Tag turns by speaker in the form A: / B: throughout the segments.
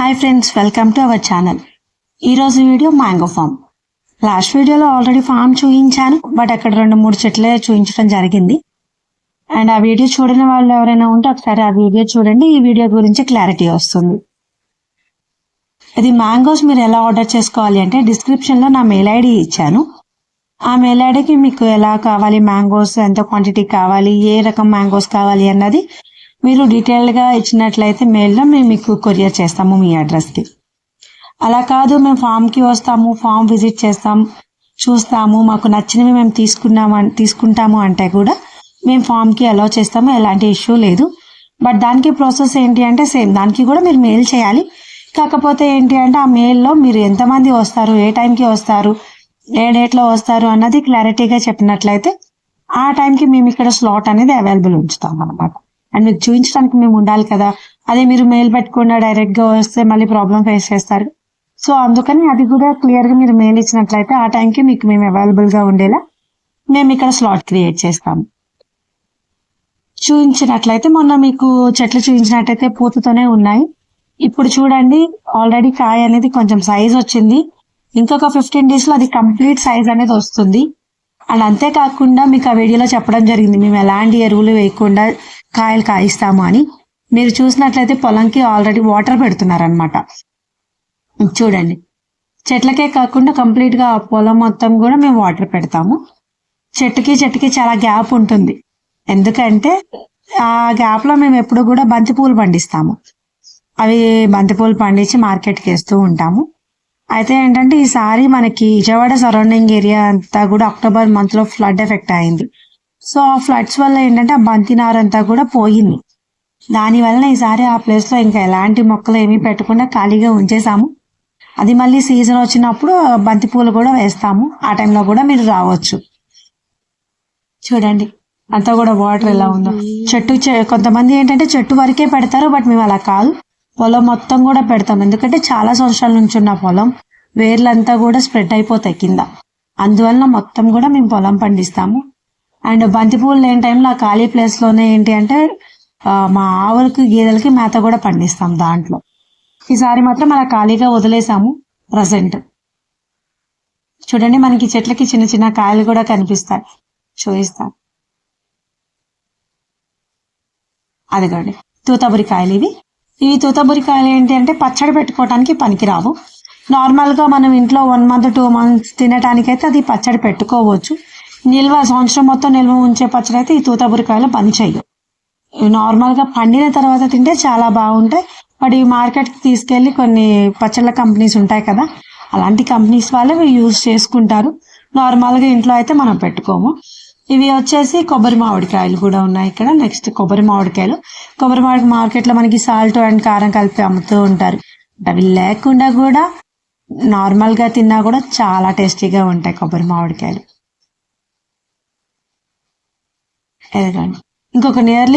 A: Hi friends, welcome to our channel. ఈరోజు video mango form. Last వీడియోలో already form చూపించాను, but అక్కడ 2-3 చెట్లే చూపించడం జరిగింది. అండ్ ఆ వీడియో చూడని వాళ్ళు ఎవరైనా ఉంటే ఒకసారి ఆ వీడియో చూడండి. ఈ వీడియో గురించి క్లారిటీ వస్తుంది. ఇది మ్యాంగోస్ మీరు ఎలా ఆర్డర్ చేసుకోవాలి అంటే డిస్క్రిప్షన్లో నా మెయిల్ ఐడి ఇచ్చాను. ఆ మెయిల్ ఐడికి మీకు ఎలా కావాలి, మ్యాంగోస్ ఎంత క్వాంటిటీ కావాలి, ఏ రకం మ్యాంగోస్ కావాలి అన్నది మీరు డీటెయిల్డ్గా ఇచ్చినట్లయితే మెయిల్లో మేము మీకు కొరియర్ చేస్తాము మీ అడ్రస్కి. అలా కాదు, మేము ఫామ్కి వస్తాము, ఫామ్ విజిట్ చేస్తాం, చూస్తాము, మాకు నచ్చినవి మేము తీసుకుంటాము అంటే కూడా మేము ఫామ్కి అలౌ చేస్తాము. ఎలాంటి ఇష్యూ లేదు. బట్ దానికి ప్రాసెస్ ఏంటి అంటే సేమ్, దానికి కూడా మీరు మెయిల్ చేయాలి. కాకపోతే ఏంటి అంటే ఆ మెయిల్లో మీరు ఎంతమంది వస్తారు, ఏ టైంకి వస్తారు, ఏ డేట్లో వస్తారు అన్నది క్లారిటీగా చెప్పినట్లయితే ఆ టైంకి మేము ఇక్కడ స్లాట్ అనేది అవైలబుల్ ఉంచుతాం అన్నమాట. అండ్ మీకు చూపించడానికి మేము ఉండాలి కదా. అదే మీరు మెయిల్ పెట్టకుండా డైరెక్ట్గా వస్తే మళ్ళీ ప్రాబ్లం ఫేస్ చేస్తారు. సో అందుకని అది కూడా క్లియర్గా మీరు మెయిల్ ఇచ్చినట్లయితే ఆ టైంకి మీకు మేము అవైలబుల్గా ఉండేలా మేము ఇక్కడ స్లాట్ క్రియేట్ చేస్తాము. చూపించినట్లయితే మొన్న మీకు చెట్లు చూపించినట్టయితే పూతతోనే ఉన్నాయి. ఇప్పుడు చూడండి, ఆల్రెడీ కాయ అనేది కొంచెం సైజ్ వచ్చింది. ఇంకొక 15 daysలో అది కంప్లీట్ సైజ్ అనేది వస్తుంది. అండ్ అంతేకాకుండా మీకు ఆ వీడియోలో చెప్పడం జరిగింది మేము ఎలాంటి ఎరువులు వేయకుండా కాయలు కాయిస్తాము అని. మీరు చూసినట్లయితే పొలంకి ఆల్రెడీ వాటర్ పెడుతున్నారనమాట. చూడండి, చెట్లకే కాకుండా కంప్లీట్గా ఆ పొలం మొత్తం కూడా మేము వాటర్ పెడతాము. చెట్టుకి చాలా గ్యాప్ ఉంటుంది. ఎందుకంటే ఆ గ్యాప్లో మేము ఎప్పుడు కూడా బంతిపూలు పండిస్తాము. అవి బంతిపూలు పండించి మార్కెట్కి వేస్తూ ఉంటాము. అయితే ఏంటంటే ఈసారి మనకి విజయవాడ సరౌండింగ్ ఏరియా అంతా కూడా అక్టోబర్ మంత్లో ఫ్లడ్ ఎఫెక్ట్ అయింది. సో ఆ ఫ్లడ్స్ వల్ల ఏంటంటే ఆ బంతి నారంతా కూడా పోయింది. దానివల్ల ఈసారి ఆ ప్లేస్లో ఇంకా ఎలాంటి మొక్కలు ఏమీ పెట్టకుండా ఖాళీగా ఉంచేసాము. అది మళ్ళీ సీజన్ వచ్చినప్పుడు బంతి పూలు కూడా వేస్తాము. ఆ టైంలో కూడా మీరు రావచ్చు. చూడండి అంతా కూడా వాటర్ ఎలా ఉందో. కొంతమంది ఏంటంటే చెట్టు వరకే పెడతారు, బట్ మేము అలా కాదు, పొలం మొత్తం కూడా పెడతాం. ఎందుకంటే చాలా సంవత్సరాల నుంచి ఉన్న పొలం, వేర్లంతా కూడా స్ప్రెడ్ అయిపోతాయి కింద. అందువల్ల మొత్తం కూడా మేము పొలం పండిస్తాము. అండ్ బంతిపూలు లేని టైంలో ఆ ఖాళీ ప్లేస్లోనే ఏంటి అంటే మా ఆవులకి గేదెలకి మేత కూడా పండిస్తాం దాంట్లో. ఈసారి మాత్రం అలా ఖాళీగా వదిలేసాము ప్రజెంట్. చూడండి, మనకి చెట్లకి చిన్న చిన్న కాయలు కూడా కనిపిస్తాయి. చూపిస్తాను, అదిగోండి తూతబురి కాయలు. ఇవి తూతబురి కాయలు ఏంటి అంటే పచ్చడి పెట్టుకోవడానికి పనికిరావు. నార్మల్గా మనం ఇంట్లో 1 month 2 months తినటానికైతే అది పచ్చడి పెట్టుకోవచ్చు. సంవత్సరం మొత్తం నిల్వ ఉంచే పచ్చడి అయితే ఈ తూతబురికాయలు పని చేయవు. నార్మల్గా పండిన తర్వాత తింటే చాలా బాగుంటాయి. బట్ ఈ మార్కెట్కి తీసుకెళ్ళి కొన్ని పచ్చళ్ళ కంపెనీస్ ఉంటాయి కదా, అలాంటి కంపెనీస్ వాళ్ళు యూజ్ చేసుకుంటారు. నార్మల్గా ఇంట్లో అయితే మనం పెట్టుకోము. ఇవి వచ్చేసి కొబ్బరి మామిడికాయలు కూడా ఉన్నాయి ఇక్కడ. నెక్స్ట్ కొబ్బరి మామిడికాయలు మార్కెట్లో మనకి సాల్ట్ అండ్ కారం కలిపి అమ్ముతూ ఉంటారు. అవి లేకుండా కూడా నార్మల్గా తిన్నా కూడా చాలా టేస్టీగా ఉంటాయి కొబ్బరి మామిడికాయలు. ఎదగండి,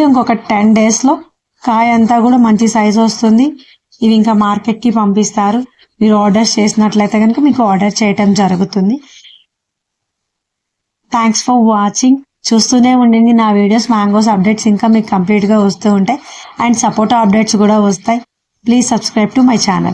A: ఇంకొక 10 daysలో కాయ అంతా కూడా మంచి సైజ్ వస్తుంది. ఇవి ఇంకా మార్కెట్కి పంపిస్తారు. మీరు ఆర్డర్స్ చేసినట్లయితే కనుక మీకు ఆర్డర్ చేయటం జరుగుతుంది. Thanks for watching. చూస్తూనే ఉండండి నా వీడియోస్. మ్యాంగోస్ అప్డేట్స్ ఇంకా మీకు కంప్లీట్గా వస్తూ ఉంటాయి. అండ్ సపోటా అప్డేట్స్ కూడా వస్తాయి. Please subscribe to my channel.